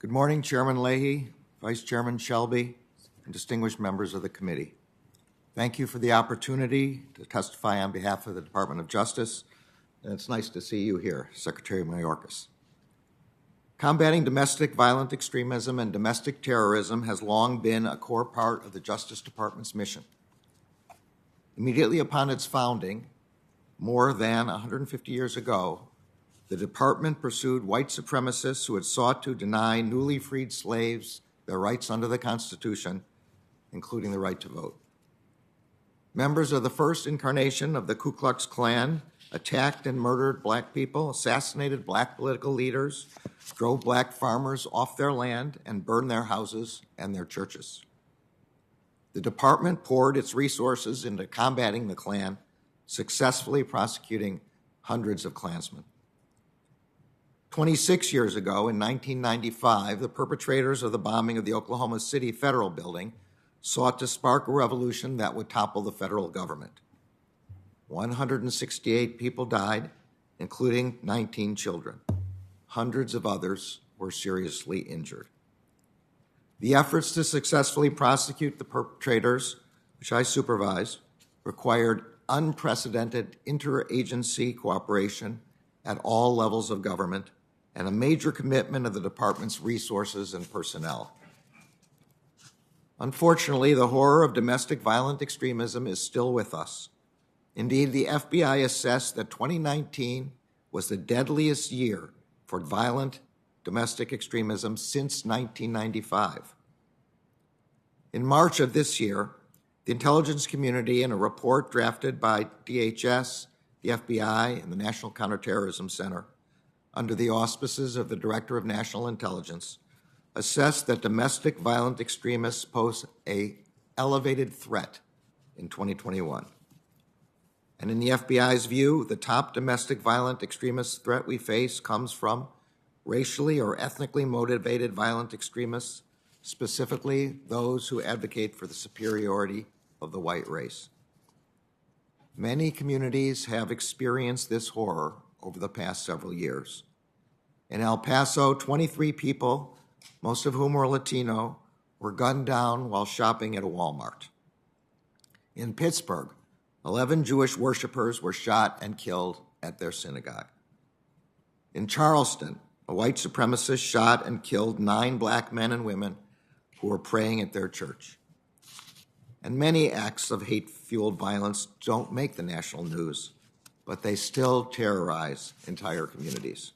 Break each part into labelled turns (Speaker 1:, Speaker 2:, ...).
Speaker 1: Good morning, Chairman Leahy, Vice Chairman Shelby, and distinguished members of the committee. Thank you for the opportunity to testify on behalf of the Department of Justice, and it's nice to see you here, Secretary Mayorkas. Combating domestic violent extremism and domestic terrorism has long been a core part of the Justice Department's mission. Immediately upon its founding, more than 150 years ago, the department pursued white supremacists who had sought to deny newly freed slaves their rights under the Constitution, including the right to vote. Members of the first incarnation of the Ku Klux Klan attacked and murdered black people, assassinated black political leaders, drove black farmers off their land, and burned their houses and their churches. The department poured its resources into combating the Klan, successfully prosecuting hundreds of Klansmen. 26 years ago, in 1995, the perpetrators of the bombing of the Oklahoma City Federal Building sought to spark a revolution that would topple the federal government. 168 people died, including 19 children. Hundreds of others were seriously injured. The efforts to successfully prosecute the perpetrators, which I supervised, required unprecedented interagency cooperation at all levels of government and a major commitment of the department's resources and personnel. Unfortunately, the horror of domestic violent extremism is still with us. Indeed, the FBI assessed that 2019 was the deadliest year for violent domestic extremism since 1995. In March of this year, the intelligence community, in a report drafted by DHS, the FBI, and the National Counterterrorism Center, under the auspices of the Director of National Intelligence, assessed that domestic violent extremists pose an elevated threat in 2021. And in the FBI's view, the top domestic violent extremist threat we face comes from racially or ethnically motivated violent extremists, specifically those who advocate for the superiority of the white race. Many communities have experienced this horror over the past several years. In El Paso, 23 people, most of whom were Latino, were gunned down while shopping at a Walmart. In Pittsburgh, 11 Jewish worshipers were shot and killed at their synagogue. In Charleston, a white supremacist shot and killed 9 black men and women who were praying at their church. And many acts of hate-fueled violence don't make the national news, but they still terrorize entire communities.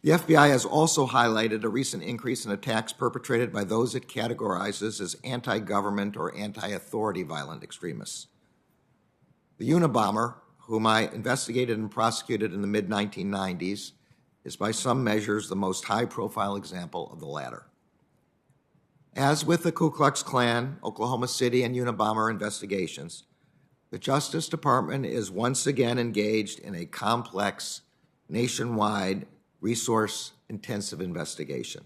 Speaker 1: The FBI has also highlighted a recent increase in attacks perpetrated by those it categorizes as anti-government or anti-authority violent extremists. The Unabomber, whom I investigated and prosecuted in the mid-1990s, is by some measures the most high-profile example of the latter. As with the Ku Klux Klan, Oklahoma City, and Unabomber investigations, the Justice Department is once again engaged in a complex, nationwide, resource-intensive investigation,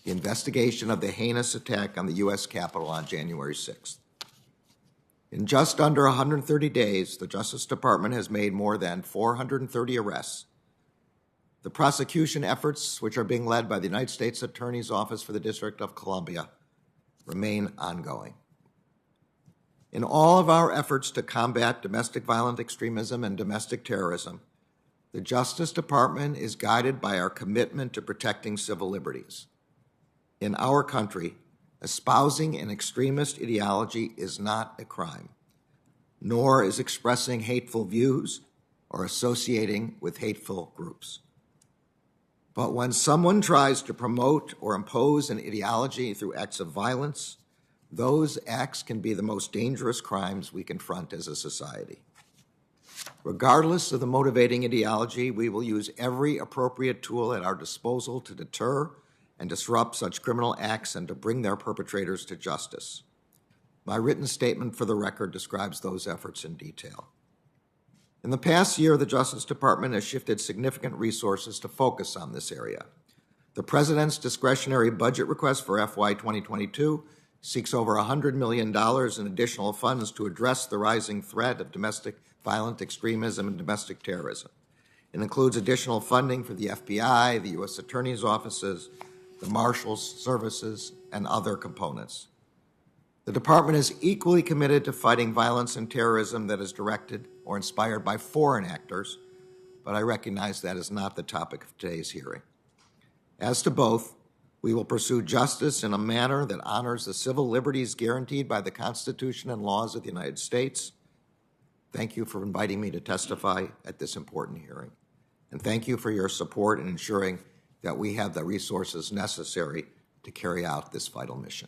Speaker 1: the investigation of the heinous attack on the U.S. Capitol on January 6th. In just under 130 days, the Justice Department has made more than 430 arrests. The prosecution efforts, which are being led by the United States Attorney's Office for the District of Columbia, remain ongoing. In all of our efforts to combat domestic violent extremism and domestic terrorism, the Justice Department is guided by our commitment to protecting civil liberties. In our country, espousing an extremist ideology is not a crime, nor is expressing hateful views or associating with hateful groups. But when someone tries to promote or impose an ideology through acts of violence, those acts can be the most dangerous crimes we confront as a society. Regardless of the motivating ideology, we will use every appropriate tool at our disposal to deter and disrupt such criminal acts and to bring their perpetrators to justice. My written statement for the record describes those efforts in detail. In the past year, the Justice Department has shifted significant resources to focus on this area. The President's discretionary budget request for FY 2022 seeks over $100 million in additional funds to address the rising threat of domestic violent extremism and domestic terrorism. It includes additional funding for the FBI, the U.S. Attorney's offices, the Marshals Services, and other components. The Department is equally committed to fighting violence and terrorism that is directed or inspired by foreign actors, but I recognize that is not the topic of today's hearing. As to both, we will pursue justice in a manner that honors the civil liberties guaranteed by the Constitution and laws of the United States. Thank you for inviting me to testify at this important hearing. And thank you for your support in ensuring that we have the resources necessary to carry out this vital mission.